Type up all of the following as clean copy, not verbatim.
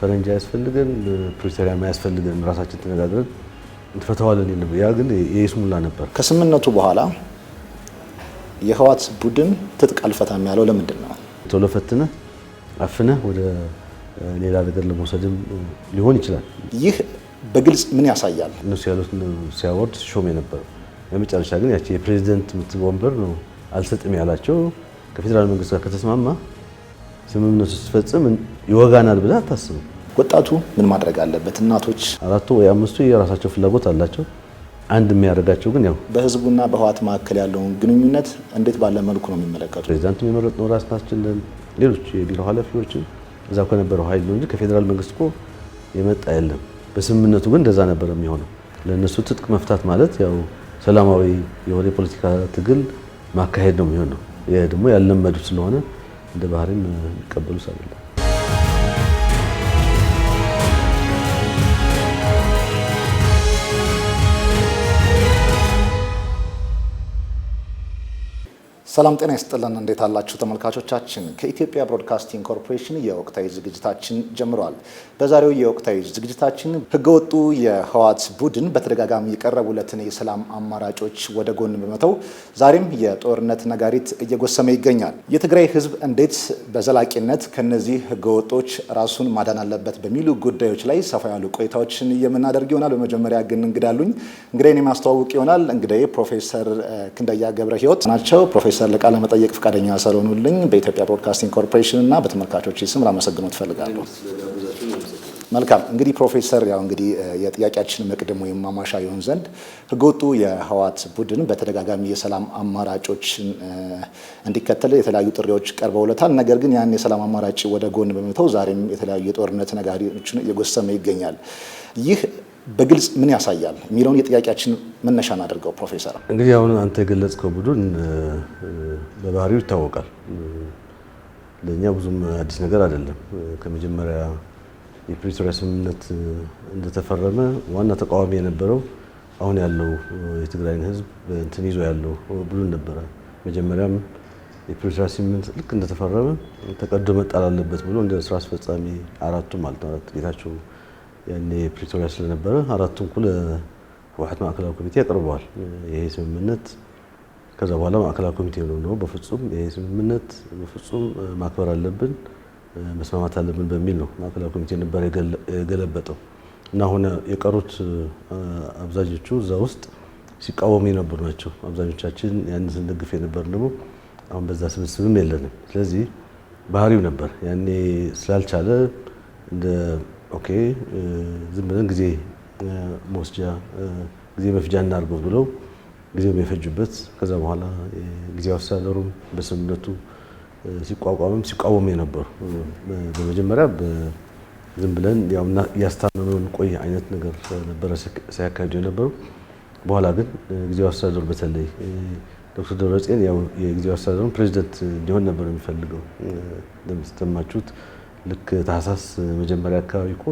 ፈረንጅ አያስፈልገን ፕሪቶሪያ ማያስፈልገን ራሳችን ተነጋግረን እንፈታዋለን ነበር። ያ ግን የይስሙላ ነበር። ከስምምነቱ በኋላ የህወሓት ቡድን ትጥቅ አልፈታም ያለው ለምንድን ነው? ቶሎ ፈትነህ አፍነህ ወደ ሌላ ነገር ለመውሰድም ሊሆን ይችላል። ይህ በግልጽ ምን ያሳያል? እነሱ ያሉት ሲያወርድ ሲሾም የነበረው በመጨረሻ ግን ያቺ የፕሬዝዳንት የምትል ወንበር ነው አልሰጥም ያላቸው። ከፌዴራል መንግስት ጋር ከተስማማ ስምምነቱ ሲፈጽም ይወጋናል ብለህ አታስብም። ወጣቱ ምን ማድረግ አለበት? እናቶች አራቱ ወይ አምስቱ የራሳቸው ፍላጎት አላቸው። አንድ የሚያደርጋቸው ግን ያው በህዝቡና በህወሓት መካከል ያለውን ግንኙነት እንዴት ባለ መልኩ ነው የሚመለከቱት? ፕሬዝዳንት የመረጥነው ራሳችን ነን። ሌሎች የቢሮ ኃላፊዎችን እዛው ከነበረው ኃይል ነው እንጂ ከፌዴራል መንግስት እኮ የመጣ የለም። በስምምነቱ ግን እንደዛ ነበር የሚሆነው። ለእነሱ ትጥቅ መፍታት ማለት ያው ሰላማዊ የሆነ የፖለቲካ ትግል ማካሄድ ነው የሚሆነው። ይሄ ደግሞ ያልለመዱት ስለሆነ እንደ ባህሪም የሚቀበሉት አይደለም። ሰላም ጤና ይስጥልን። እንዴት አላችሁ ተመልካቾቻችን? ከኢትዮጵያ ብሮድካስቲንግ ኮርፖሬሽን የወቅታዊ ዝግጅታችን ጀምሯል። በዛሬው የወቅታዊ ዝግጅታችን ህገወጡ የህወሓት ቡድን በተደጋጋሚ የቀረቡለትን የሰላም አማራጮች ወደ ጎን በመተው ዛሬም የጦርነት ነጋሪት እየጎሰመ ይገኛል። የትግራይ ህዝብ እንዴት በዘላቂነት ከነዚህ ህገወጦች ራሱን ማዳን አለበት በሚሉ ጉዳዮች ላይ ሰፋ ያሉ ቆይታዎችን የምናደርግ ይሆናል። በመጀመሪያ ግን እንግዳሉኝ እንግዳዬን የማስተዋውቅ ይሆናል። እንግዳዬ ፕሮፌሰር ክንደያ ገብረ ህይወት ናቸው። ፕሮፌሰር ለቃለ መጠየቅ ፈቃደኛ ስለሆኑልኝ በኢትዮጵያ ብሮድካስቲንግ ኮርፖሬሽን እና በተመልካቾች ስም ላመሰግኖት እፈልጋለሁ። መልካም እንግዲህ ፕሮፌሰር ያው እንግዲህ የጥያቄያችን መቅደም ወይም ማማሻ ይሆን ዘንድ ህገወጡ የህወሓት ቡድን በተደጋጋሚ የሰላም አማራጮችን እንዲከተል የተለያዩ ጥሪዎች ቀርበውለታል። ነገር ግን ያን የሰላም አማራጭ ወደ ጎን በመተው ዛሬም የተለያዩ የጦርነት ነጋሪዎችን እየጎሰመ ይገኛል። ይህ በግልጽ ምን ያሳያል የሚለውን የጥያቄያችን መነሻ እናደርገው። ፕሮፌሰር እንግዲህ አሁን አንተ የገለጽከው ቡድን በባህሪው ይታወቃል። ለእኛ ብዙም አዲስ ነገር አይደለም። ከመጀመሪያ የፕሪቶሪያ ስምምነት እንደተፈረመ ዋና ተቃዋሚ የነበረው አሁን ያለው የትግራይን ህዝብ እንትን ይዞ ያለው ቡድን ነበረ። መጀመሪያም የፕሪቶሪያ ስምምነት ልክ እንደተፈረመ ተቀዶ መጣል አለበት ብሎ እንደ ስራ አስፈጻሚ አራቱ ማለት ነው ጌታቸው ያኔ ፕሪቶሪያ ስለነበረ አራቱን ኩል ህወሓት ማዕከላዊ ኮሚቴ ያቀርበዋል። ይሄ ስምምነት ከዛ በኋላ ማዕከላዊ ኮሚቴ ነው በፍጹም ይሄ ስምምነት በፍጹም ማክበር አለብን መስማማት አለብን በሚል ነው ማዕከላዊ ኮሚቴ ነበር የገለበጠው እና አሁን የቀሩት አብዛኞቹ እዛ ውስጥ ሲቃወሙ የነበሩ ናቸው። አብዛኞቻችን ያን ስንደግፍ የነበር ደግሞ አሁን በዛ ስብስብም የለንም። ስለዚህ ባህሪው ነበር ያኔ ስላልቻለ እንደ ኦኬ ዝም ብለን ጊዜ መወስጃ ጊዜ መፍጃ እናድርገው ብለው ጊዜው የሚፈጁበት ከዛ በኋላ ጊዜያዊ አስተዳደሩም በስምምነቱ ሲቋወሙ የነበሩ በመጀመሪያ ዝም ብለን ያው ያስታመመን ቆይ አይነት ነገር ነበረ ሲያካሂዱ የነበሩ። በኋላ ግን ጊዜያዊ አስተዳደሩ በተለይ ዶክተር ደብረጽዮን ያው የጊዜያዊ አስተዳደሩ ፕሬዝዳንት እንዲሆን ነበር የሚፈልገው። እንደምትሰማችሁት ልክ ታህሳስ መጀመሪያ አካባቢ እኮ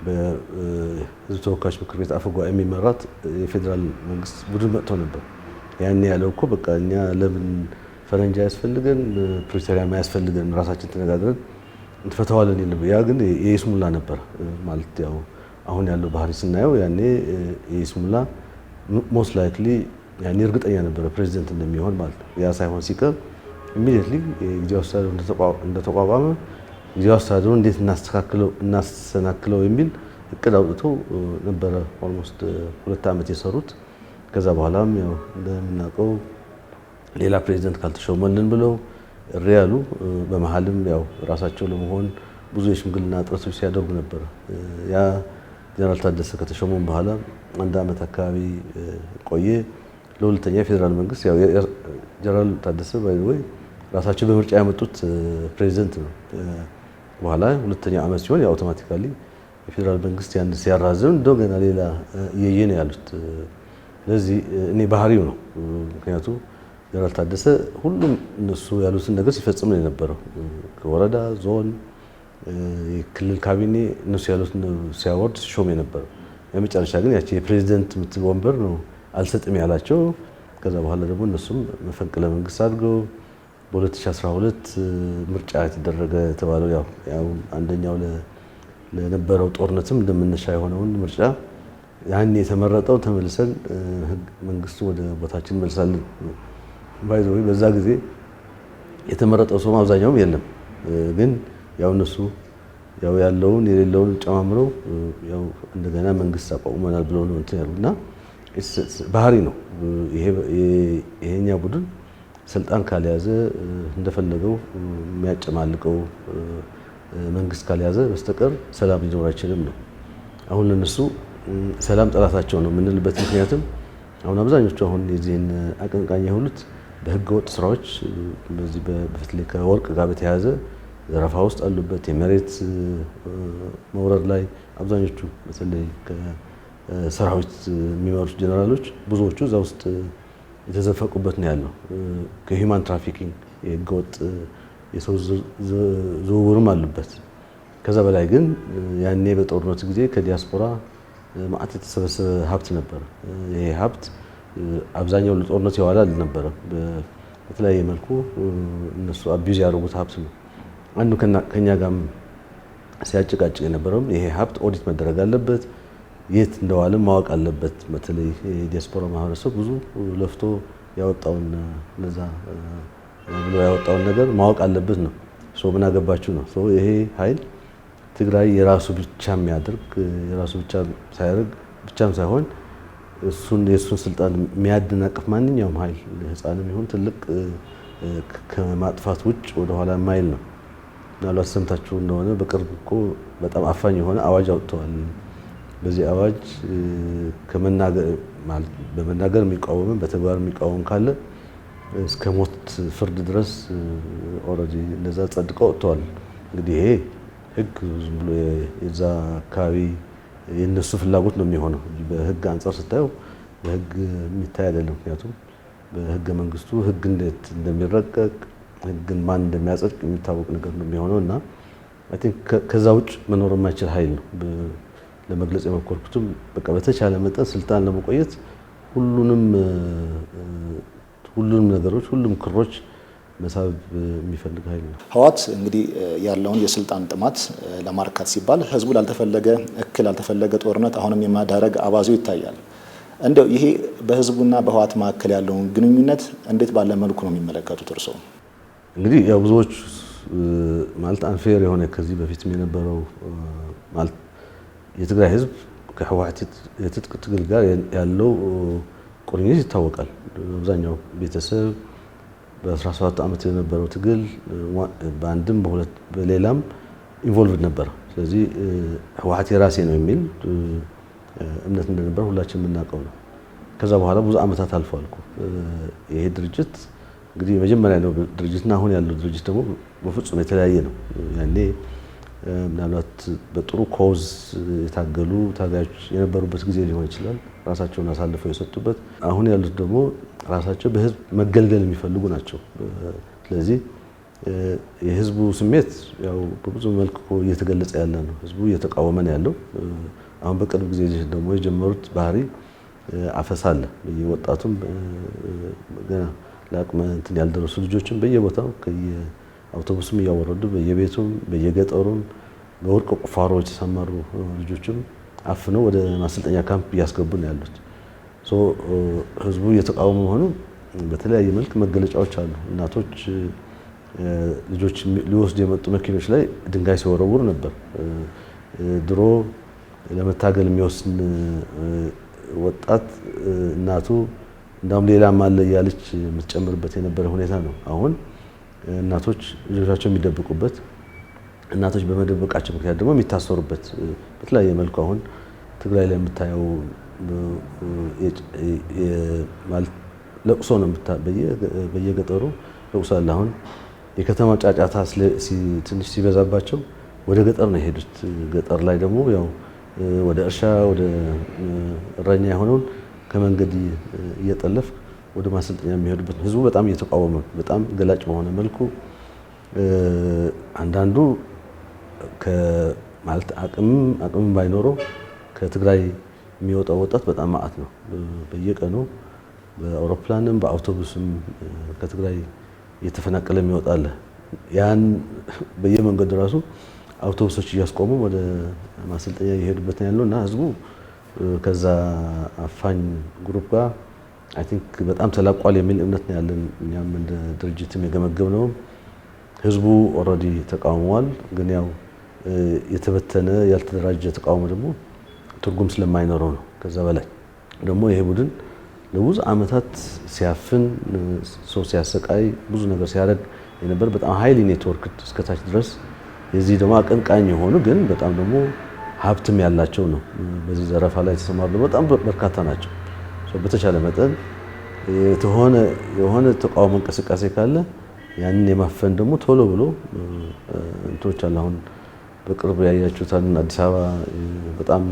በህዝብ ተወካዮች ምክር ቤት አፈ ጉባኤ የሚመራት የፌዴራል መንግስት ቡድን መጥቶ ነበር። ያኔ ያለው እኮ በቃ እኛ ለምን ፈረንጅ አያስፈልገን ፕሪቶሪያ ማያስፈልገን ራሳችን ተነጋግረን እንፈታዋለን ነበር። ያ ግን የይስሙላ ነበር ማለት ያው አሁን ያለው ባህሪ ስናየው ያኔ የይስሙላ ሞስት ላይክሊ ያኔ እርግጠኛ ነበር ፕሬዝዳንት እንደሚሆን ማለት ነው። ያ ሳይሆን ሲቀር ኢሚዲየትሊ የጊዜያዊ አስተዳደሩ እንደተቋቋመ ጊዜያዊ አስተዳደሩ እንዴት እናስተናክለው የሚል እቅድ አውጥቶ ነበረ ኦልሞስት 2 ዓመት የሰሩት። ከዛ በኋላም ያው እንደምናውቀው ሌላ ፕሬዝዳንት ካልተሾመልን ብለው እሪ ያሉ። በመሀልም ያው ራሳቸው ለመሆን ብዙ የሽምግልና ጥረቶች ሲያደርጉ ነበር። ያ ጀነራል ታደሰ ከተሾመም በኋላ 1 ዓመት አካባቢ ቆየ። ለሁለተኛ የፌዴራል መንግስት ያው ጀነራል ታደሰ ባይወይ ራሳቸው በምርጫ ያመጡት ፕሬዝዳንት ነው። በኋላ ሁለተኛ ዓመት ሲሆን ያው አውቶማቲካሊ የፌዴራል መንግስት ያን ሲያራዝም እንደገና ሌላ እየየ ነው ያሉት። ስለዚህ እኔ ባህሪው ነው። ምክንያቱም ጀነራል ታደሰ ሁሉም እነሱ ያሉትን ነገር ሲፈጽም ነው የነበረው። ከወረዳ ዞን፣ የክልል ካቢኔ እነሱ ያሉትን ሲያወርድ ሲሾም የነበረው። የመጨረሻ ግን ያቺ የፕሬዝዳንት የምትል ወንበር ነው አልሰጥም ያላቸው። ከዛ በኋላ ደግሞ እነሱም መፈንቅለ መንግስት አድርገው በ2012 ምርጫ የተደረገ የተባለው ያው አንደኛው ለነበረው ጦርነትም እንደመነሻ የሆነውን ምርጫ ያን የተመረጠው ተመልሰን መንግስቱ ወደ ቦታችን መልሳለን ባይዘው በዛ ጊዜ የተመረጠው ሰው አብዛኛውም የለም። ግን ያው እነሱ ያው ያለውን የሌለውን ጨማምረው ያው እንደገና መንግስት አቋቁመናል ብለው ነው እንትን ያሉና ባህሪ ነው። ይሄኛ ቡድን ስልጣን ካልያዘ እንደፈለገው የሚያጨማልቀው መንግስት ካልያዘ በስተቀር ሰላም ሊኖር አይችልም ነው። አሁን ለነሱ ሰላም ጠላታቸው ነው የምንልበት ምክንያትም አሁን አብዛኞቹ አሁን የዚህን አቀንቃኝ የሆኑት በህገወጥ ስራዎች በዚህ በተለይ ከወርቅ ጋር በተያያዘ ዘረፋ ውስጥ አሉበት። የመሬት መውረድ ላይ አብዛኞቹ በተለይ ከሰራዊት የሚመሩት ጀነራሎች ብዙዎቹ እዛ ውስጥ የተዘፈቁበት ነው ያለው። ከሂውማን ትራፊኪንግ የህገወጥ የሰው ዝውውርም አሉበት። ከዛ በላይ ግን ያኔ በጦርነት ጊዜ ከዲያስፖራ ማዕት የተሰበሰበ ሀብት ነበር። ይሄ ሀብት አብዛኛው ለጦርነት የዋለ አልነበረም። በተለያየ መልኩ እነሱ አቢዩዝ ያደረጉት ሀብት ነው። አንዱ ከኛ ጋርም ሲያጨቃጭቅ የነበረውም ይሄ ሀብት ኦዲት መደረግ አለበት፣ የት እንደዋለ ማወቅ አለበት። በተለይ የዲያስፖራ ማህበረሰብ ብዙ ለፍቶ ያወጣውን ለዛ ብሎ ያወጣውን ነገር ማወቅ አለበት ነው። ምን አገባችሁ ነው። ይሄ ኃይል ትግራይ የራሱ ብቻ የሚያደርግ የራሱ ብቻ ሳያደርግ ብቻም ሳይሆን የእሱን ስልጣን የሚያደናቅፍ ማንኛውም ኃይል ህፃንም ይሁን ትልቅ ከማጥፋት ውጭ ወደኋላ የማይል ነው። ምናልባት ሰምታችሁ እንደሆነ በቅርብ እኮ በጣም አፋኝ የሆነ አዋጅ አውጥተዋል። በዚህ አዋጅ በመናገር የሚቃወምን በተግባር የሚቃወም ካለ እስከ ሞት ፍርድ ድረስ ኦልሬዲ እንደዛ ጸድቀው ወጥተዋል። እንግዲህ ይሄ ህግ ዝም ብሎ የዛ አካባቢ የነሱ ፍላጎት ነው የሚሆነው። በህግ አንጻር ስታየው በህግ የሚታይ አይደለም። ምክንያቱም በህገ መንግስቱ ህግ እንዴት እንደሚረቀቅ ህግን ማን እንደሚያጸድቅ የሚታወቅ ነገር ነው የሚሆነው እና አይ ቲንክ ከዛ ውጭ መኖር የማይችል ኃይል ነው። ለመግለጽ የሞከርኩትም በቃ በተቻለ መጠን ስልጣን ለመቆየት ሁሉንም ነገሮች ሁሉም ክሮች መሳብ የሚፈልግ ኃይል ነው። ህወሓት እንግዲህ ያለውን የስልጣን ጥማት ለማርካት ሲባል ህዝቡ ላልተፈለገ እክል ላልተፈለገ ጦርነት አሁንም የማዳረግ አባዜው ይታያል። እንደው ይሄ በህዝቡና በህወሓት መካከል ያለውን ግንኙነት እንዴት ባለ መልኩ ነው የሚመለከቱት እርስዎ? እንግዲህ ያው ብዙዎች ማለት አንፌር የሆነ ከዚህ በፊትም የነበረው ማለት የትግራይ ህዝብ ከህወሓት የትጥቅ ትግል ጋር ያለው ቁርኝት ይታወቃል። አብዛኛው ቤተሰብ በ17 ዓመት የነበረው ትግል በአንድም በሁለት በሌላም ኢንቮልቭድ ነበር። ስለዚህ ህወሓት የራሴ ነው የሚል እምነት እንደነበር ሁላችን የምናውቀው ነው። ከዛ በኋላ ብዙ ዓመታት አልፈዋል። ይሄ ድርጅት እንግዲህ መጀመሪያ ነው ድርጅትና አሁን ያለው ድርጅት ደግሞ በፍጹም የተለያየ ነው። ያኔ ምናልባት በጥሩ ኮዝ የታገሉ ታጋዮች የነበሩበት ጊዜ ሊሆን ይችላል፣ ራሳቸውን አሳልፈው የሰጡበት። አሁን ያሉት ደግሞ ራሳቸው በህዝብ መገልገል የሚፈልጉ ናቸው። ስለዚህ የህዝቡ ስሜት ያው በብዙ መልኩ እየተገለጸ ያለ ነው። ህዝቡ እየተቃወመ ነው ያለው። አሁን በቅርብ ጊዜ ደግሞ የጀመሩት ባህሪ አፈሳ አለ። በየወጣቱም ገና ለአቅመ እንትን ያልደረሱ ልጆችም በየቦታው ከየአውቶቡስም እያወረዱ በየቤቱም በየገጠሩም በወርቅ ቁፋሮች የተሰማሩ ልጆችም አፍነው ወደ ማሰልጠኛ ካምፕ እያስገቡ ነው ያሉት። ህዝቡ እየተቃወመ መሆኑ በተለያየ መልክ መገለጫዎች አሉ። እናቶች ልጆች ሊወስዱ የመጡ መኪኖች ላይ ድንጋይ ሲወረውሩ ነበር። ድሮ ለመታገል የሚወስን ወጣት እናቱ እንዳውም ሌላም አለ እያለች የምትጨምርበት የነበረ ሁኔታ ነው። አሁን እናቶች ልጆቻቸው የሚደብቁበት፣ እናቶች በመደበቃቸው ምክንያት ደግሞ የሚታሰሩበት በተለያየ መልኩ አሁን ትግራይ ላይ የምታየው ለቅሶ ነው። በየገጠሩ ለቅሶ አለ። አሁን የከተማ ጫጫታ ትንሽ ሲበዛባቸው ወደ ገጠር ነው የሄዱት። ገጠር ላይ ደግሞ ያው ወደ እርሻ ወደ እረኛ የሆነውን ከመንገድ እየጠለፍ ወደ ማሰልጠኛ የሚሄዱበት ህዝቡ በጣም እየተቃወመ በጣም ገላጭ በሆነ መልኩ አንዳንዱ ማለት አቅም ባይኖረው ከትግራይ የሚወጣው ወጣት በጣም ማዕት ነው። በየቀኑ በአውሮፕላንም በአውቶቡስም ከትግራይ እየተፈናቀለ የሚወጣለ ያን በየመንገዱ ራሱ አውቶቡሶች እያስቆሙ ወደ ማሰልጠኛ እየሄዱበት ነው ያለውና ህዝቡ ከዛ አፋኝ ግሩፕ ጋር አይ ቲንክ በጣም ተላቋል የሚል እምነት ነው ያለን። እኛም እንደ ድርጅትም የገመገምነው ህዝቡ ኦልሬዲ ተቃውሟል። ግን ያው የተበተነ ያልተደራጀ ተቃውሞ ደግሞ ትርጉም ስለማይኖረው ነው። ከዛ በላይ ደግሞ ይሄ ቡድን ለብዙ ዓመታት ሲያፍን ሰው ሲያሰቃይ ብዙ ነገር ሲያደርግ የነበር በጣም ሃይሊ ኔትወርክ እስከታች ድረስ የዚህ ደግሞ አቀንቃኝ የሆኑ ግን በጣም ደግሞ ሀብትም ያላቸው ነው። በዚህ ዘረፋ ላይ የተሰማሩ በጣም በርካታ ናቸው። በተቻለ መጠን የሆነ ተቃውሞ እንቅስቃሴ ካለ ያንን የማፈን ደግሞ ቶሎ ብሎ እንትኖች አለ። አሁን በቅርብ ያያችሁት አዲስ አበባ በጣም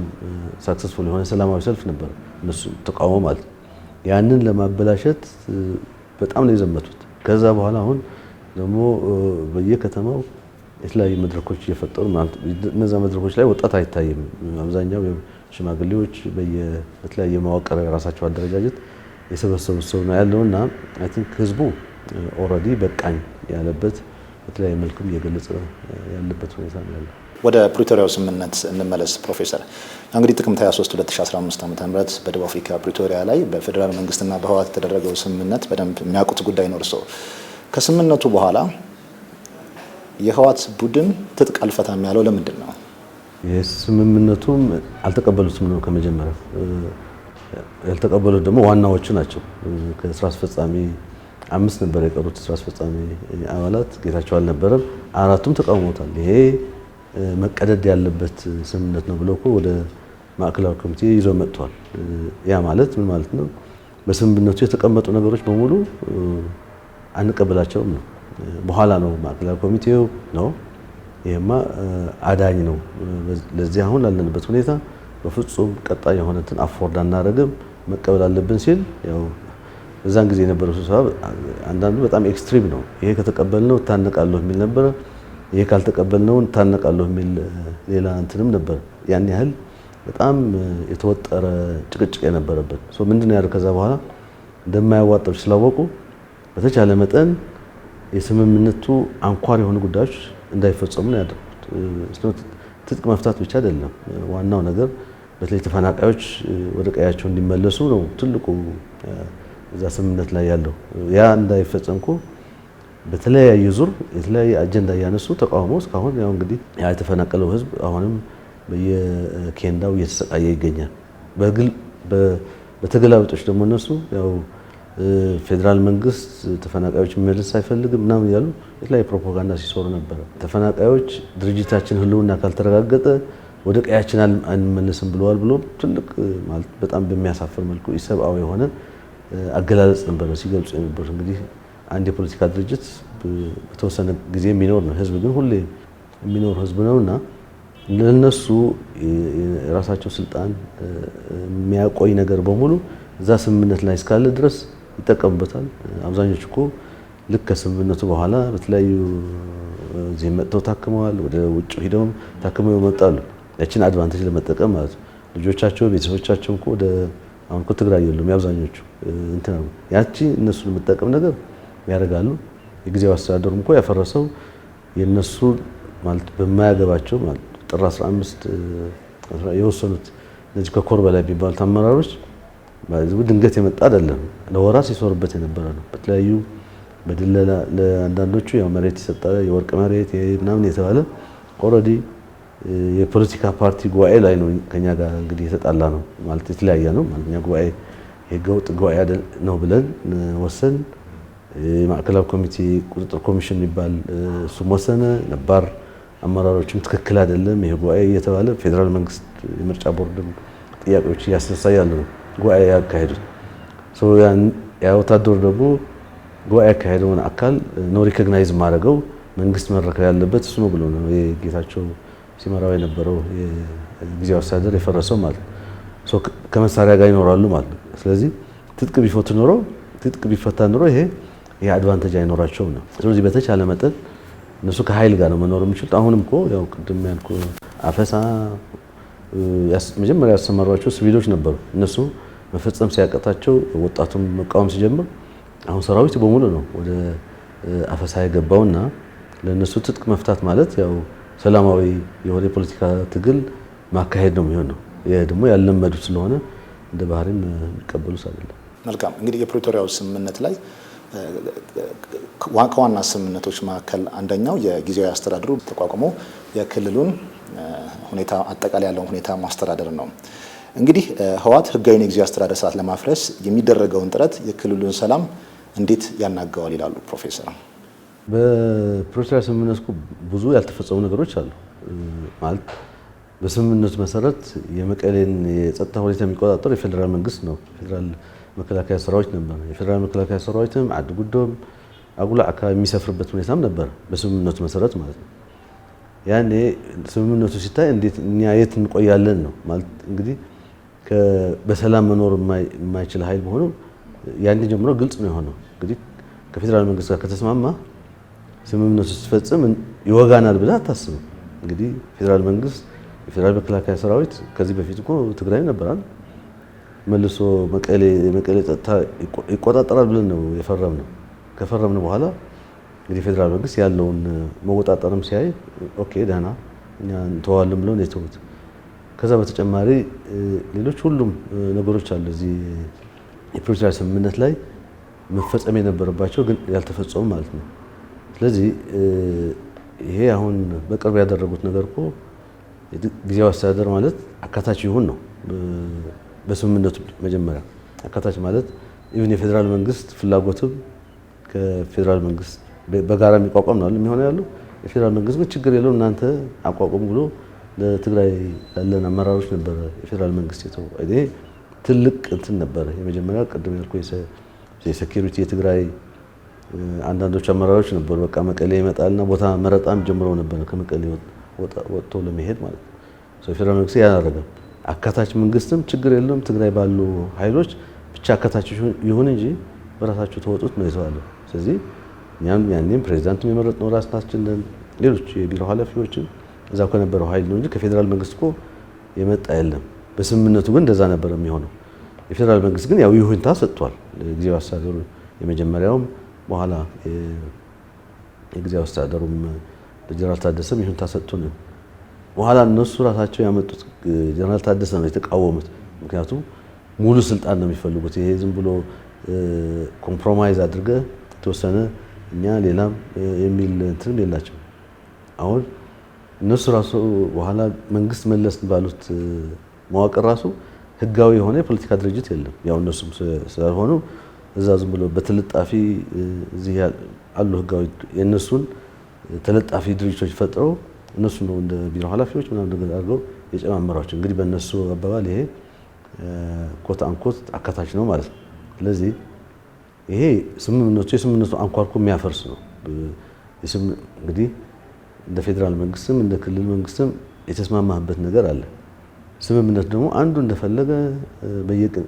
ሳክሰስፉል የሆነ ሰላማዊ ሰልፍ ነበር፣ እነሱ ተቃውሞ ማለት ያንን ለማበላሸት በጣም ነው የዘመቱት። ከዛ በኋላ አሁን ደግሞ በየከተማው የተለያዩ መድረኮች እየፈጠሩ ማለት እነዛ መድረኮች ላይ ወጣት አይታይም። አብዛኛው ሽማግሌዎች በተለያየ መዋቅር የራሳቸው አደረጃጀት የሰበሰቡት ሰው ነው ያለውና አይ ቲንክ ህዝቡ ኦልሬዲ በቃኝ ያለበት በተለያየ መልኩም እየገለጸ ያለበት ሁኔታ ነው ያለው። ወደ ፕሪቶሪያው ስምምነት እንመለስ ፕሮፌሰር። እንግዲህ ጥቅምት 23 2015 ዓ.ም በደቡብ አፍሪካ ፕሪቶሪያ ላይ በፌዴራል መንግስትና በህወሓት የተደረገው ስምምነት በደንብ የሚያውቁት ጉዳይ ነው እርሶ። ከስምምነቱ በኋላ የህወሓት ቡድን ትጥቅ አልፈታም ያለው ለምንድን ነው? የስምምነቱም አልተቀበሉትም ነው ከመጀመሪያው። ያልተቀበሉት ደግሞ ዋናዎቹ ናቸው። ከስራ አስፈጻሚ 5 ነበር የቀሩት ስራ አስፈጻሚ አባላት፣ ጌታቸው አልነበረም። 4ቱም ተቃውሞታል። ይሄ መቀደድ ያለበት ስምምነት ነው ብለው ወደ ማዕከላዊ ኮሚቴ ይዘው መጥቷል። ያ ማለት ምን ማለት ነው? በስምምነቱ የተቀመጡ ነገሮች በሙሉ አንቀበላቸውም ነው። በኋላ ነው ማዕከላዊ ኮሚቴው ነው ይሄማ አዳኝ ነው፣ ለዚህ አሁን ላለንበት ሁኔታ በፍጹም ቀጣይ የሆነ እንትን አፎርድ አናደርግም መቀበል አለብን ሲል ያው በዛን ጊዜ የነበረው ስብሰባ አንዳንዱ በጣም ኤክስትሪም ነው። ይሄ ከተቀበልነው ታነቃለሁ የሚል ነበር፣ ይሄ ካልተቀበልነው ታነቃለሁ የሚል ሌላ እንትንም ነበር። ያን ያህል በጣም የተወጠረ ጭቅጭቅ የነበረበት ሶ ምንድነው ያለው? ከዛ በኋላ እንደማያዋጣው ስላወቁ በተቻለ መጠን የስምምነቱ አንኳር የሆኑ ጉዳዮች እንዳይፈጸሙ ነው ያደረጉት። ትጥቅ መፍታት ብቻ አይደለም ዋናው ነገር፣ በተለይ ተፈናቃዮች ወደ ቀያቸው እንዲመለሱ ነው ትልቁ እዛ ስምምነት ላይ ያለው። ያ እንዳይፈጸምኩ በተለያየ ዙር የተለያየ አጀንዳ እያነሱ ተቃውሞ እስካሁን ያው እንግዲህ ያ የተፈናቀለው ህዝብ አሁንም በየኬንዳው እየተሰቃየ ይገኛል። በተገላብጦች ደግሞ እነሱ ያው ፌዴራል መንግስት ተፈናቃዮች መመለስ አይፈልግም ምናምን ያሉ የተለያየ ፕሮፓጋንዳ ሲሰሩ ነበር። ተፈናቃዮች ድርጅታችን ህልውና ካልተረጋገጠ ወደ ቀያችን አንመለስም ብለዋል ብሎ ትልቅ ማለት በጣም በሚያሳፍር መልኩ ኢሰብአዊ የሆነ አገላለጽ ነበር ሲገልጹ የነበሩት። እንግዲህ አንድ የፖለቲካ ድርጅት በተወሰነ ጊዜ የሚኖር ነው፣ ህዝብ ግን ሁሌ የሚኖር ህዝብ ነውና ለነሱ የራሳቸው ስልጣን የሚያቆይ ነገር በሙሉ እዛ ስምምነት ላይ እስካለ ድረስ ይጠቀሙበታል። አብዛኞቹ እኮ ልክ ከስምምነቱ በኋላ በተለያዩ እዚህ መጥተው ታክመዋል፣ ወደ ውጭ ሄደውም ታክመው ይመጣሉ። ያችን አድቫንቴጅ ለመጠቀም ማለት ነው። ልጆቻቸው ቤተሰቦቻቸው እኮ ወደ አሁን እኮ ትግራይ የሉም ያብዛኞቹ እንትን ነው። ያቺ እነሱን የምጠቀም ነገር ያደርጋሉ። የጊዜው አስተዳደሩም እኮ ያፈረሰው የነሱ ማለት በማያገባቸው ማለት ጥር 15 የወሰኑት እነዚህ ከኮር በላይ የሚባሉት አመራሮች ድንገት የመጣ አይደለም። ለወራት ሲሰሩበት የነበረ ነው። በተለያዩ በድለላ ለአንዳንዶቹ ያው መሬት ይሰጣል፣ የወርቅ መሬት ምናምን የተባለ ኦልሬዲ የፖለቲካ ፓርቲ ጉባኤ ላይ ነው ከኛ ጋር እንግዲህ የተጣላ ነው ማለት የተለያየ ነው ማለት ነው። ጉባኤ የህገወጥ ጉባኤ ነው ብለን ወሰን። የማዕከላዊ ኮሚቴ ቁጥጥር ኮሚሽን የሚባል እሱም ወሰነ። ነባር አመራሮችም ትክክል አይደለም ይሄ ጉባኤ እየተባለ ፌዴራል መንግስት የምርጫ ቦርድም ጥያቄዎች እያስነሳ ያለ ነው ጉባኤ ያካሄዱት። ያ ወታደር ደግሞ ጉባኤ ያካሄደውን አካል ነው ሪኮግናይዝ ማድረገው መንግስት መረከብ ያለበት እሱ ነው ብሎ ነው የጌታቸው ሲመራው የነበረው የጊዜው አስተዳደር የፈረሰው ማለት ነው። ከመሳሪያ ጋር ይኖራሉ ማለት ነው። ስለዚህ ትጥቅ ቢፈታ ኖሮ ይሄ አድቫንቴጅ አይኖራቸውም ነው። ስለዚህ በተቻለ መጠን እነሱ ከኃይል ጋር ነው መኖር የሚችሉት። አሁንም እኮ ያው ቅድም ያልኩ አፈሳ መጀመሪያ ያሰማሯቸው ሲቪሎች ነበሩ። እነሱ መፈጸም ሲያቀታቸው ወጣቱም መቃወም ሲጀምር አሁን ሰራዊት በሙሉ ነው ወደ አፈሳ የገባውና ለነሱ ትጥቅ መፍታት ማለት ያው ሰላማዊ የሆነ የፖለቲካ ትግል ማካሄድ ነው የሚሆነው። ይሄ ደግሞ ያልለመዱት ስለሆነ እንደ ባህሪም የሚቀበሉት አይደለም። መልካም እንግዲህ የፕሪቶሪያው ስምምነት ላይ ከዋና ስምምነቶች መካከል አንደኛው የጊዜያዊ አስተዳደሩ ተቋቁሞ የክልሉን ሁኔታ አጠቃላይ ያለውን ሁኔታ ማስተዳደር ነው። እንግዲህ ህወሓት ህጋዊውን የጊዜያዊ አስተዳደር ስርዓት ለማፍረስ የሚደረገውን ጥረት የክልሉን ሰላም እንዴት ያናጋዋል ይላሉ ፕሮፌሰር? በፕሪቶሪያ ስምምነት ብዙ ያልተፈጸሙ ነገሮች አሉ። ማለት በስምምነቱ መሰረት የመቀሌን የጸጥታ ሁኔታ የሚቆጣጠር የፌዴራል መንግስት ነው። ፌዴራል መከላከያ ሰራዊት ነበር። የፌዴራል መከላከያ ሰራዊትም አድ ጉዶም አጉላ አካባቢ የሚሰፍርበት ሁኔታም ነበር በስምምነቱ መሰረት ማለት ነው። ያኔ ስምምነቱ ሲታይ እንዴት እኛ የት እንቆያለን ነው ማለት እንግዲህ በሰላም መኖር የማይችል ኃይል መሆኑ ያኔ ጀምሮ ግልጽ ነው የሆነው። እንግዲህ ከፌዴራል መንግስት ጋር ከተስማማ ስምምነቱ ሲፈጽም ይወጋናል ብለህ አታስብም። እንግዲህ ፌዴራል መንግስት የፌዴራል መከላከያ ሰራዊት ከዚህ በፊት እኮ ትግራይ ነበራል መልሶ መቀሌ ጸጥታ ይቆጣጠራል ብለን ነው የፈረምነው። ከፈረምን በኋላ እንግዲህ ፌዴራል መንግስት ያለውን መወጣጠርም ሲያይ ኦኬ ደህና እኛ እንተዋለን ብለው ነው የተውት። ከዛ በተጨማሪ ሌሎች ሁሉም ነገሮች አሉ እዚህ የፕሪቶሪያ ስምምነት ላይ መፈጸም የነበረባቸው ግን ያልተፈጸሙ ማለት ነው። ስለዚህ ይሄ አሁን በቅርብ ያደረጉት ነገር እኮ ጊዜያዊ አስተዳደር ማለት አካታች ይሁን ነው። በስምምነቱ መጀመሪያ አካታች ማለት ኢቭን የፌዴራል መንግስት ፍላጎትም ከፌዴራል መንግስት በጋራ የሚቋቋም ነው የሚሆነው ያለው። የፌዴራል መንግስት ግን ችግር የለውም እናንተ አቋቋሙ ብሎ ለትግራይ ያለን አመራሮች ነበረ የፌዴራል መንግስት የተው። ይሄ ትልቅ እንትን ነበረ። የመጀመሪያ ቅድም ያልኩ የሴኩሪቲ የትግራይ አንዳንዶች አመራሮች ነበሩ በቃ መቀሌ ይመጣልና ቦታ መረጣም ጀምረው ነበር ከመቀሌ ወጥቶ ለመሄድ ማለት ነው። የፌዴራል መንግስት ያደረገው አካታች መንግስትም ችግር የለውም ትግራይ ባሉ ኃይሎች ብቻ አካታች ይሁን እንጂ በራሳቸው ተወጡት ነው የተባለው። ስለዚህ እኛም ያኔም ፕሬዚዳንትም የመረጥነው ራሳችን ነን፣ ሌሎች የቢሮ ኃላፊዎችም እዛው ከነበረው ኃይል ነው እንጂ ከፌዴራል መንግስት እኮ የመጣ የለም። በስምምነቱ ግን እንደዛ ነበር የሚሆነው። የፌዴራል መንግስት ግን ያው ይሁንታ ሰጥቷል። ጊዜያዊ አስተዳደሩ የመጀመሪያውም በኋላ የጊዜያዊ አስተዳደሩም ጀነራል ታደሰም ይሁንታ ሰጥቶ ነው። በኋላ እነሱ ራሳቸው ያመጡት ጀነራል ታደሰ ነው የተቃወሙት። ምክንያቱም ሙሉ ስልጣን ነው የሚፈልጉት። ይሄ ዝም ብሎ ኮምፕሮማይዝ አድርገ ተወሰነ እኛ ሌላም የሚል እንትን የላቸው። አሁን እነሱ ራሱ በኋላ መንግስት መለስ ባሉት መዋቅር ራሱ ህጋዊ የሆነ የፖለቲካ ድርጅት የለም። ያው እነሱም ስለሆኑ እዛ ዝም ብሎ በተለጣፊ እዚህ አሉ ህጋዊ የነሱን ተለጣፊ ድርጅቶች ፈጥረው እነሱ ነው እንደ ቢሮ ኃላፊዎች ምናምን ነገር አድርገው የጨማመሯቸው። እንግዲህ በእነሱ አባባል ይሄ ኮት አንኮት አካታች ነው ማለት ነው። ስለዚህ ይሄ የስምምነቱ አንኳርኩ የሚያፈርስ ነው። እንግዲህ እንደ ፌዴራል መንግስትም እንደ ክልል መንግስትም የተስማማበት ነገር አለ። ስምምነት ደግሞ አንዱ እንደፈለገ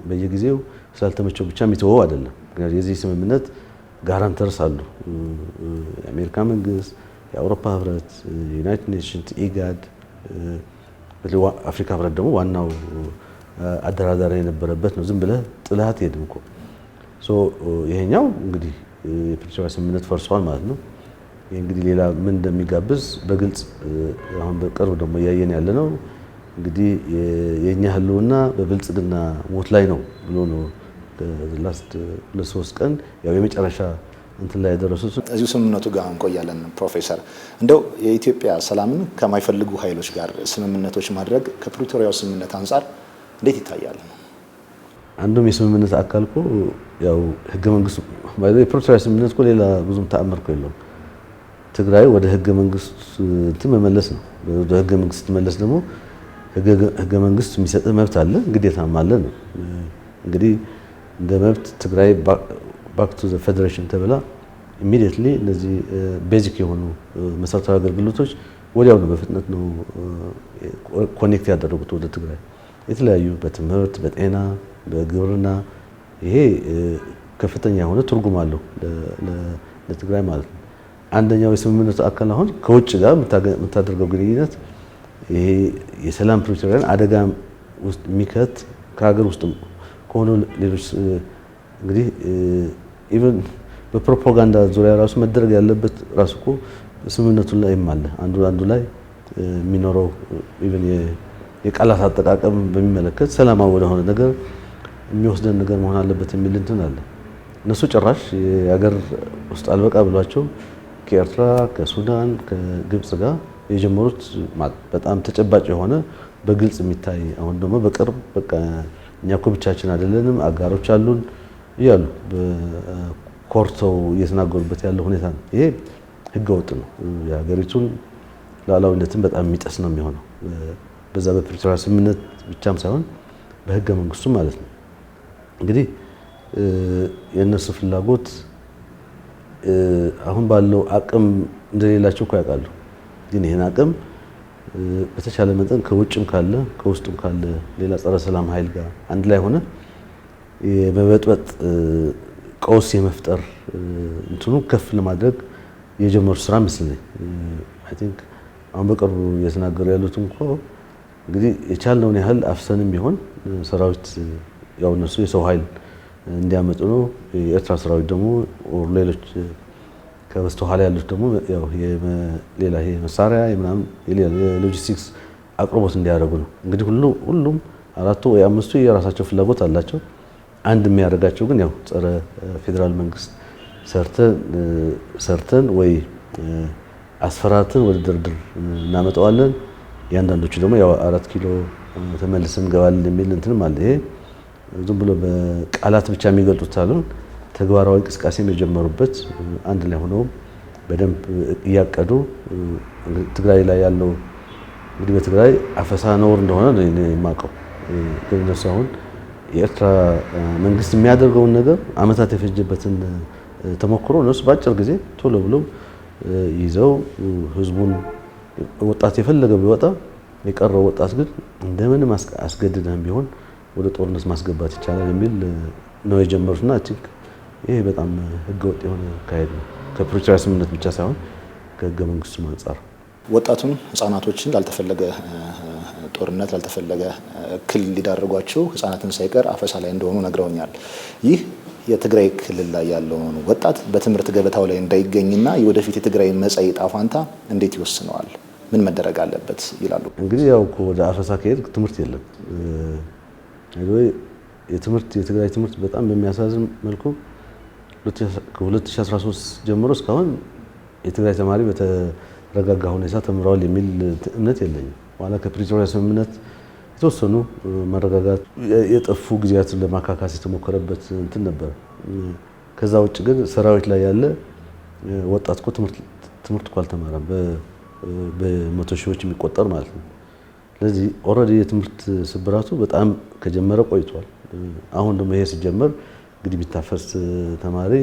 በየጊዜው ስላልተመቸው ብቻ የሚተወው አይደለም። የዚህ ስምምነት ጋራንተርስ አሉ። የአሜሪካ መንግስት፣ የአውሮፓ ህብረት፣ ዩናይትድ ኔሽንስ፣ ኢጋድ፣ አፍሪካ ህብረት ደግሞ ዋናው አደራዳሪ የነበረበት ነው። ዝም ብለህ ጥላት ሄድም እኮ ይሄኛው እንግዲህ የፕሪቶሪያ ስምምነት ፈርሷል ማለት ነው። ይሄ እንግዲህ ሌላ ምን እንደሚጋብዝ በግልጽ አሁን በቅርብ ደግሞ እያየን ያለ ነው። እንግዲህ የኛ ህልውና በብልጽግና ሞት ላይ ነው ብሎ ነው ላስት 2-3 ቀን ያው የመጨረሻ እንትን ላይ ያደረሱት። እዚሁ ስምምነቱ ጋር እንቆያለን። ፕሮፌሰር እንደው የኢትዮጵያ ሰላምን ከማይፈልጉ ኃይሎች ጋር ስምምነቶች ማድረግ ከፕሪቶሪያው ስምምነት አንጻር እንዴት ይታያል? አንዱም የስምምነት አካል እኮ ያው ህገ መንግስቱ ማለት የፕሪቶሪያ ስምምነት እኮ ሌላ ብዙም ተአምር እኮ የለውም። ትግራይ ወደ ህገ መንግስት እንትን መመለስ ነው። ወደ ህገ መንግስት መመለስ ደግሞ ህገ መንግስት የሚሰጥህ መብት አለ ግዴታም አለ ነው። እንግዲህ እንደ መብት ትግራይ ባክ ቱ ዘ ፌዴሬሽን ተብላ ኢሚዲየትሊ እነዚህ ቤዚክ የሆኑ መሰረታዊ አገልግሎቶች ወዲያው ነው በፍጥነት ነው ኮኔክት ያደረጉት ወደ ትግራይ የተለያዩ በትምህርት፣ በጤና፣ በግብርና። ይሄ ከፍተኛ የሆነ ትርጉም አለው ለትግራይ ማለት ነው። አንደኛው የስምምነቱ አካል አሁን ከውጭ ጋር የምታደርገው ግንኙነት ይሄ የሰላም ፕሪቶሪያን አደጋ ውስጥ የሚከት ከሀገር ውስጥ ከሆኑ ሌሎች እንግዲህ ኢቭን በፕሮፓጋንዳ ዙሪያ ራሱ መደረግ ያለበት ራሱ እኮ ስምምነቱ ላይም አለ። አንዱ ላይ የሚኖረው ኢቭን የቃላት አጠቃቀም በሚመለከት ሰላማዊ ወደሆነ ነገር የሚወስደን ነገር መሆን አለበት የሚል እንትን አለ። እነሱ ጭራሽ የሀገር ውስጥ አልበቃ ብሏቸው ከኤርትራ፣ ከሱዳን፣ ከግብጽ ጋር የጀመሩት በጣም ተጨባጭ የሆነ በግልጽ የሚታይ አሁን ደግሞ በቅርብ በቃ እኛ እኮ ብቻችን አይደለንም አጋሮች አሉን እያሉ ኮርተው እየተናገሩበት ያለው ሁኔታ ነው። ይሄ ህገወጥ ነው። የሀገሪቱን ሉዓላዊነትን በጣም የሚጠስ ነው የሚሆነው። በዛ በፕሪቶሪያ ስምምነት ብቻም ሳይሆን በህገ መንግስቱ ማለት ነው። እንግዲህ የእነሱ ፍላጎት አሁን ባለው አቅም እንደሌላቸው እኮ ያውቃሉ። ግን ይሄን አቅም በተቻለ መጠን ከውጭም ካለ ከውስጥም ካለ ሌላ ጸረ ሰላም ኃይል ጋር አንድ ላይ ሆነ የመበጥበጥ ቀውስ የመፍጠር እንትኑ ከፍ ለማድረግ የጀመሩ ስራ መስለኝ። አይ ቲንክ አሁን በቅርቡ እየተናገሩ ያሉት እንኳ እንግዲህ የቻልነውን ያህል አፍሰንም ቢሆን ሰራዊት ያው እነሱ የሰው ኃይል እንዲያመጡ ነው። የኤርትራ ሰራዊት ደግሞ ሌሎች ከበስተኋላ ያሉት ደግሞ ያው ሌላ ይሄ መሳሪያ የምናምን የሎጂስቲክስ አቅርቦት እንዲያደርጉ ነው። እንግዲህ ሁሉም አራቱ ወይ አምስቱ የራሳቸው ፍላጎት አላቸው። አንድ የሚያደርጋቸው ግን ያው ጸረ ፌዴራል መንግስት ሰርተን ወይ አስፈራርተን ወደ ድርድር እናመጣዋለን። ያንዳንዶቹ ደግሞ ያው 4 ኪሎ ተመልሰን እንገባለን የሚል እንትንም አለ። ይሄ ዝም ብሎ በቃላት ብቻ የሚገልጹት ሳይሆን ተግባራዊ እንቅስቃሴም የጀመሩበት አንድ ላይ ሆነው በደንብ እያቀዱ ትግራይ ላይ ያለው እንግዲህ በትግራይ አፈሳ ነውር እንደሆነ ነው የማውቀው። ግን እነሱ አሁን የኤርትራ መንግስት የሚያደርገውን ነገር አመታት የፈጀበትን ተሞክሮ እነሱ በአጭር ጊዜ ቶሎ ብለው ይዘው ህዝቡን ወጣት የፈለገ ቢወጣ የቀረው ወጣት ግን እንደምንም አስገድደን ቢሆን ወደ ጦርነት ማስገባት ይቻላል የሚል ነው የጀመሩትና ይሄ በጣም ህገወጥ የሆነ አካሄድ ነው። ከፕሪቶሪያ ስምምነት ብቻ ሳይሆን ከህገ መንግስቱ አንጻር ወጣቱን ህፃናቶችን ላልተፈለገ ጦርነት ላልተፈለገ እክል ሊዳርጓቸው ህፃናትን ሳይቀር አፈሳ ላይ እንደሆኑ ነግረውኛል። ይህ የትግራይ ክልል ላይ ያለውን ወጣት በትምህርት ገበታው ላይ እንዳይገኝና የወደፊት የትግራይ መጻኢ ዕጣ ፈንታ እንዴት ይወስነዋል? ምን መደረግ አለበት ይላሉ? እንግዲህ ያው ወደ አፈሳ ከሄድ ትምህርት የለም። የትግራይ ትምህርት በጣም በሚያሳዝን መልኩ ከ2013 ጀምሮ እስካሁን የትግራይ ተማሪ በተረጋጋ ሁኔታ ተምረዋል የሚል እምነት የለኝም። በኋላ ከፕሪቶሪያ ስምምነት የተወሰኑ መረጋጋት የጠፉ ጊዜያትን ለማካካስ የተሞከረበት እንትን ነበር። ከዛ ውጭ ግን ሰራዊት ላይ ያለ ወጣት እኮ ትምህርት እኮ አልተማረም፣ በመቶ ሺዎች የሚቆጠር ማለት ነው። ስለዚህ ኦልሬዲ የትምህርት ስብራቱ በጣም ከጀመረ ቆይቷል። አሁን ደግሞ ይሄ ሲጀመር እንግዲህ ቢታፈስ ተማሪ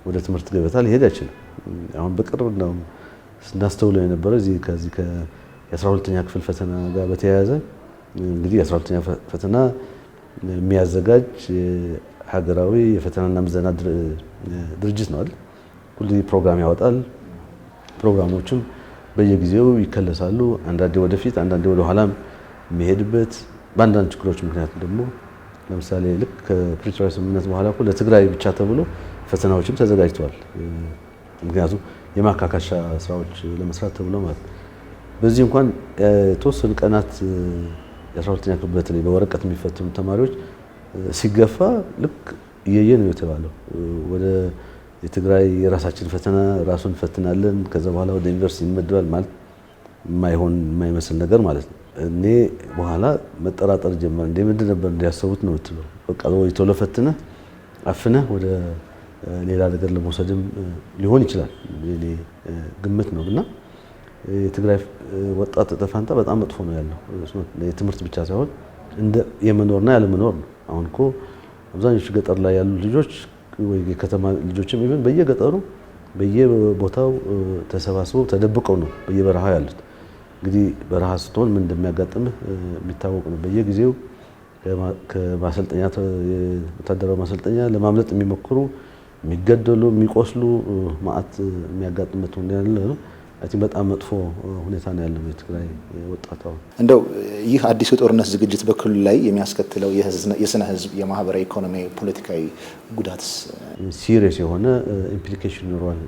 ወደ ትምህርት ገበታ ሊሄድ አይችልም። አሁን በቅርብ ነው ስናስተውለው የነበረ ከዚህ የ12ኛ ክፍል ፈተና ጋር በተያያዘ እንግዲህ የ12ኛ ፈተና የሚያዘጋጅ ሀገራዊ የፈተናና ምዘና ድርጅት ነው አይደል? ሁሉ ፕሮግራም ያወጣል። ፕሮግራሞችም በየጊዜው ይከለሳሉ። አንዳንዴ ወደፊት አንዳንዴ ወደ ኋላም የሚሄድበት በአንዳንድ ችግሮች ምክንያት ደግሞ ለምሳሌ ልክ ከፕሪቶሪያ ስምምነት በኋላ እኮ ለትግራይ ብቻ ተብሎ ፈተናዎችም ተዘጋጅተዋል። ምክንያቱም የማካካሻ ስራዎች ለመስራት ተብሎ ማለት ነው። በዚህ እንኳን የተወሰኑ ቀናት የ12ኛ ክፍል በተለይ በወረቀት የሚፈትኑ ተማሪዎች ሲገፋ ልክ እየየ ነው የተባለው። ወደ የትግራይ የራሳችን ፈተና ራሱን ፈትናለን፣ ከዛ በኋላ ወደ ዩኒቨርሲቲ ይመደባል ማለት የማይመስል ነገር ማለት ነው። እኔ በኋላ መጠራጠር ጀመር። እንደ ምንድን ነበር እንዲያሰቡት ነው የምትለው? በቃ ወይ ቶሎ ፈትነህ አፍነህ ወደ ሌላ ነገር ለመውሰድም ሊሆን ይችላል። እኔ ግምት ነው እና የትግራይ ወጣት ዕጣ ፈንታ በጣም መጥፎ ነው ያለው። የትምህርት ብቻ ሳይሆን እንደ የመኖርና ያለመኖር ነው። አሁን እኮ አብዛኞቹ ገጠር ላይ ያሉ ልጆች ወይ የከተማ ልጆችም ኢቭን በየገጠሩ በየቦታው ተሰባስበው ተደብቀው ነው በየበረሃ ያሉት። እንግዲህ በረሃ ስትሆን ምን እንደሚያጋጥምህ የሚታወቅ ነው። በየጊዜው ከማሰልጠኛ ወታደራዊ ማሰልጠኛ ለማምለጥ የሚሞክሩ የሚገደሉ፣ የሚቆስሉ ማአት የሚያጋጥምበት ሁኔታ ያለ ነው። በጣም መጥፎ ሁኔታ ነው ያለው የትግራይ ወጣት። እንደው ይህ አዲሱ ጦርነት ዝግጅት በክልሉ ላይ የሚያስከትለው የስነ ህዝብ፣ የማህበራዊ፣ ኢኮኖሚያዊ፣ ፖለቲካዊ ጉዳት ሲሪየስ የሆነ ኢምፕሊኬሽን ይኖረዋል።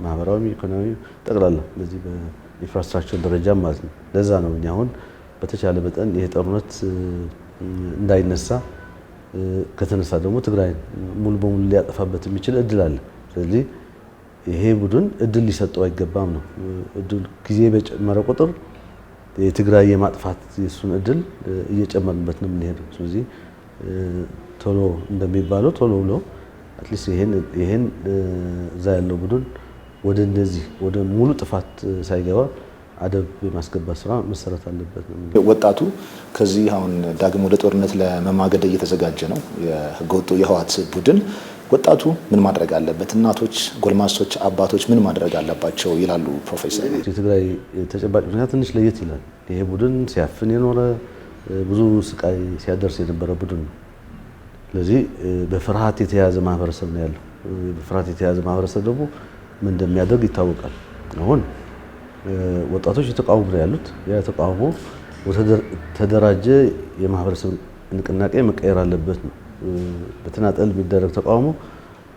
ማህበራዊ፣ ኢኮኖሚያዊ ጠቅላላ በዚህ በኢንፍራስትራክቸር ደረጃ ማለት ነው። ለዛ ነው እኛ አሁን በተቻለ መጠን ይሄ ጦርነት እንዳይነሳ ከተነሳ ደግሞ ትግራይ ሙሉ በሙሉ ሊያጠፋበት የሚችል እድል አለ። ስለዚህ ይሄ ቡድን እድል ሊሰጠው አይገባም ነው። እድል ጊዜ በጨመረ ቁጥር የትግራይ የማጥፋት የሱን እድል እየጨመርንበት ነው የምንሄደው። ስለዚህ ቶሎ እንደሚባለው ቶሎ ብሎ አትሊስት ይሄን እዛ ያለው ቡድን ወደ እንደዚህ ወደ ሙሉ ጥፋት ሳይገባ አደብ የማስገባት ስራ መሰረት አለበት ነው። ወጣቱ ከዚህ አሁን ዳግም ወደ ጦርነት ለመማገድ እየተዘጋጀ ነው የህገወጡ የህወሓት ቡድን። ወጣቱ ምን ማድረግ አለበት? እናቶች፣ ጎልማሶች፣ አባቶች ምን ማድረግ አለባቸው ይላሉ ፕሮፌሰር? የትግራይ ተጨባጭ ሁኔታ ትንሽ ለየት ይላል። ይሄ ቡድን ሲያፍን የኖረ ብዙ ስቃይ ሲያደርስ የነበረ ቡድን ነው። ስለዚህ በፍርሃት የተያዘ ማህበረሰብ ነው ያለው። በፍርሃት የተያዘ ማህበረሰብ ደግሞ ምን እንደሚያደርግ ይታወቃል። አሁን ወጣቶች የተቃውሞ ነው ያሉት። ያ ተቃውሞ ተደራጀ የማህበረሰብ ንቅናቄ መቀየር አለበት ነው። በተናጠል የሚደረግ ተቃውሞ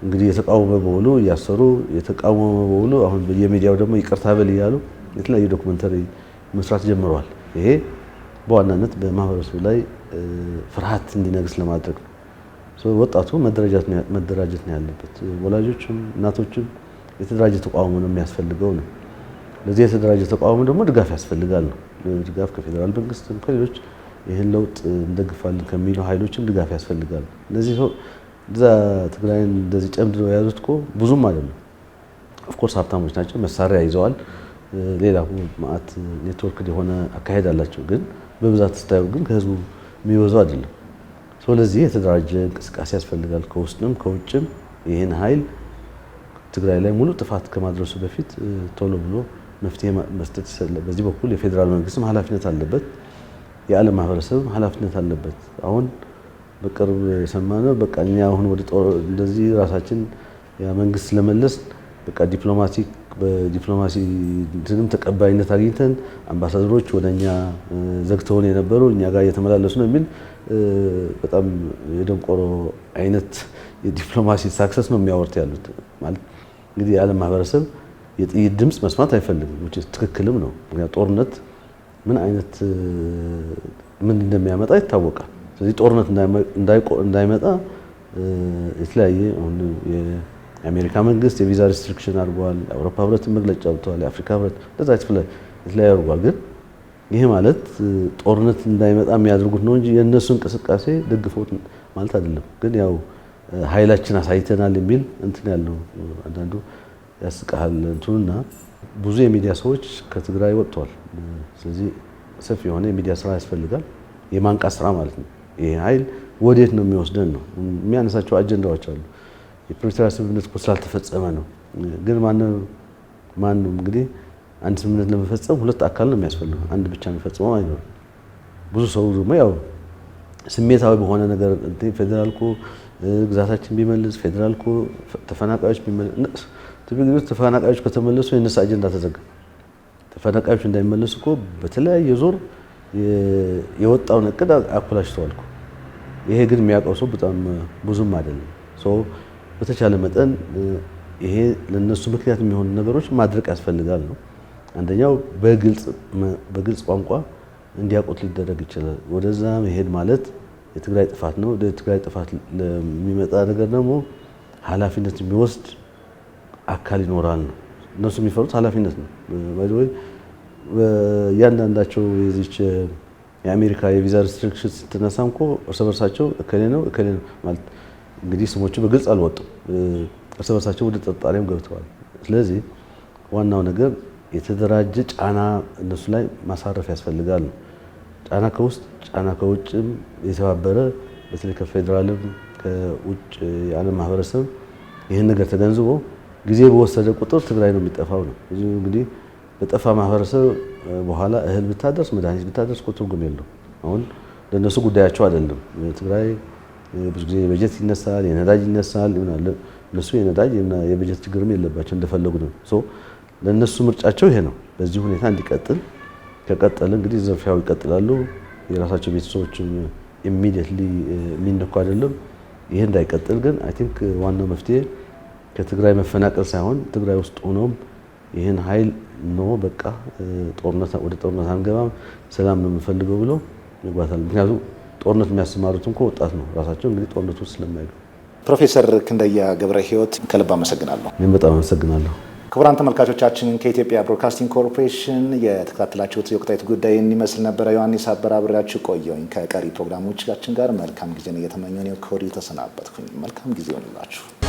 እንግዲህ የተቃወመ በሙሉ እያሰሩ የተቃወመ በሙሉ አሁን በየሚዲያው ደግሞ ይቅርታ በል እያሉ የተለያዩ ዶክመንተሪ መስራት ጀምረዋል። ይሄ በዋናነት በማህበረሰቡ ላይ ፍርሃት እንዲነግስ ለማድረግ ነው። ወጣቱ መደራጀት ነው ያለበት። ወላጆችም እናቶችም የተደራጀ ተቃውሞ ነው የሚያስፈልገው ነው። ለዚህ የተደራጀ ተቃውሞ ደግሞ ድጋፍ ያስፈልጋል ነው። ድጋፍ ከፌዴራል መንግስትም ከሌሎች ይህን ለውጥ እንደግፋለን ከሚሉ ኃይሎችም ድጋፍ ያስፈልጋል። እነዚህ ሰው እዛ ትግራይን እንደዚህ ጨምድደው የያዙት እኮ ብዙም አይደለም። ኦፍኮርስ ሀብታሞች ናቸው፣ መሳሪያ ይዘዋል፣ ሌላ ማአት ኔትወርክ የሆነ አካሄድ አላቸው። ግን በብዛት ስታዩ ግን ከህዝቡ የሚበዛው አይደለም። ስለዚህ የተደራጀ እንቅስቃሴ ያስፈልጋል ከውስጥም ከውጭም። ይህን ኃይል ትግራይ ላይ ሙሉ ጥፋት ከማድረሱ በፊት ቶሎ ብሎ መፍትሄ መስጠት ይችላል። በዚህ በኩል የፌዴራል መንግስትም ኃላፊነት አለበት፣ የዓለም ማህበረሰብ ኃላፊነት አለበት። አሁን በቅርብ የሰማነው በቃ እኛ አሁን ወደ ጦር እንደዚህ ራሳችን ያ መንግስት ለመለስ በቃ በዲፕሎማሲ እንትንም ተቀባይነት አግኝተን አምባሳደሮች ወደኛ ዘግተውን የነበሩ እኛ ጋር እየተመላለሱ ነው የሚል በጣም የደንቆሮ አይነት የዲፕሎማሲ ሳክሰስ ነው የሚያወርት ያሉት። ማለት እንግዲህ የዓለም ማህበረሰብ የጥይት ድምፅ መስማት አይፈልግም፣ ትክክልም ነው። ምክንያቱም ጦርነት ምን አይነት ምን እንደሚያመጣ ይታወቃል። ስለዚህ ጦርነት እንዳይመጣ የተለያየ የአሜሪካ መንግስት የቪዛ ሪስትሪክሽን አድርጓል። የአውሮፓ ህብረት መግለጫ አውጥቷል። የአፍሪካ ህብረት እንደዛ የተለያየ አድርጓል። ግን ይሄ ማለት ጦርነት እንዳይመጣ የሚያደርጉት ነው እንጂ የእነሱ እንቅስቃሴ ደግፎት ማለት አይደለም። ግን ያው ኃይላችን አሳይተናል የሚል እንትን ያለው አንዳንዱ ያስቀሃል እንትኑና ብዙ የሚዲያ ሰዎች ከትግራይ ወጥተዋል። ስለዚህ ሰፊ የሆነ የሚዲያ ስራ ያስፈልጋል፣ የማንቃት ስራ ማለት ነው። ይሄ ኃይል ወዴት ነው የሚወስደን ነው የሚያነሳቸው አጀንዳዎች አሉ። የፕሪቶሪያ ስምምነት እኮ ስላልተፈጸመ ነው። ግን ማንም እንግዲህ አንድ ስምምነት ለመፈጸም ሁለት አካል ነው የሚያስፈልገው፣ አንድ ብቻ የሚፈጽመው አይኖርም። ብዙ ሰው ደግሞ ያው ስሜታዊ በሆነ ነገር ፌዴራል እኮ ግዛታችን ቢመልስ ፌዴራል እኮ ተፈናቃዮች ቢመልስ ተፈናቃዮች ከተመለሱ የነሱ አጀንዳ ተዘጋ። ተፈናቃዮች እንዳይመለሱ እኮ በተለያየ ዞር የወጣውን እቅድ አኮላሽተዋል እኮ። ይሄ ግን የሚያውቀው ሰው በጣም ብዙም አይደለም። በተቻለ መጠን ይሄ ለነሱ ምክንያት የሚሆኑ ነገሮች ማድረቅ ያስፈልጋል ነው። አንደኛው በግልጽ ቋንቋ እንዲያውቁት ሊደረግ ይችላል። ወደዛ መሄድ ማለት የትግራይ ጥፋት ነው። ወደ ትግራይ ጥፋት ለሚመጣ ነገር ደግሞ ኃላፊነት የሚወስድ አካል ይኖራል ነው። እነሱ የሚፈሩት ኃላፊነት ነው። እያንዳንዳቸው የዚች የአሜሪካ የቪዛ ሪስትሪክሽን ስትነሳም እኮ እርስ በርሳቸው እከሌ ነው ማለት እንግዲህ ስሞቹ በግልጽ አልወጡም። እርስ በርሳቸው ወደ ጥርጣሬም ገብተዋል። ስለዚህ ዋናው ነገር የተደራጀ ጫና እነሱ ላይ ማሳረፍ ያስፈልጋል ነው። ጫና ከውስጥ ጫና ከውጭም የተባበረ በተለይ ከፌዴራልም ከውጭ የዓለም ማህበረሰብ ይህን ነገር ተገንዝቦ ጊዜ በወሰደ ቁጥር ትግራይ ነው የሚጠፋው ነው። እንግዲህ በጠፋ ማህበረሰብ በኋላ እህል ብታደርስ መድኃኒት ብታደርስ እኮ ትርጉም የለውም። አሁን ለእነሱ ጉዳያቸው አይደለም። ትግራይ ብዙ ጊዜ የበጀት ይነሳል፣ የነዳጅ ይነሳል። እነሱ የነዳጅ የበጀት ችግርም የለባቸው እንደፈለጉ ነው። ለነሱ ምርጫቸው ይሄ ነው። በዚህ ሁኔታ እንዲቀጥል ከቀጠለ እንግዲህ ዘርፊያው ይቀጥላሉ። የራሳቸው ቤተሰቦችም ኢሚዲየትሊ የሚነኩ አይደለም። ይሄ እንዳይቀጥል ግን አይ ቲንክ ዋናው መፍትሄ ከትግራይ መፈናቀል ሳይሆን ትግራይ ውስጥ ሆኖም ይሄን ኃይል ነው በቃ ወደ ጦርነት አንገባም፣ ሰላም ነው የምንፈልገው ብሎ ይጓታል። ምክንያቱም ጦርነት የሚያሰማሩት እንኳን ወጣት ነው ራሳቸው እንግዲህ ጦርነት ውስጥ ስለማይገቡ። ፕሮፌሰር ክንደያ ገብረ ሕይወት ከልብ አመሰግናለሁ። እኔም በጣም አመሰግናለሁ። ክቡራን ተመልካቾቻችን ከኢትዮጵያ ብሮድካስቲንግ ኮርፖሬሽን የተከታተላችሁት የወቅታዊ ጉዳይ እንዲመስል ነበረ። ዮሐንስ አበራ አብሬያችሁ ቆየሁኝ። ከቀሪ ፕሮግራሞቻችን ጋር መልካም ጊዜን እየተመኘሁ ከወዲሁ ተሰናበትኩኝ። መልካም ጊዜ ይሁንላችሁ።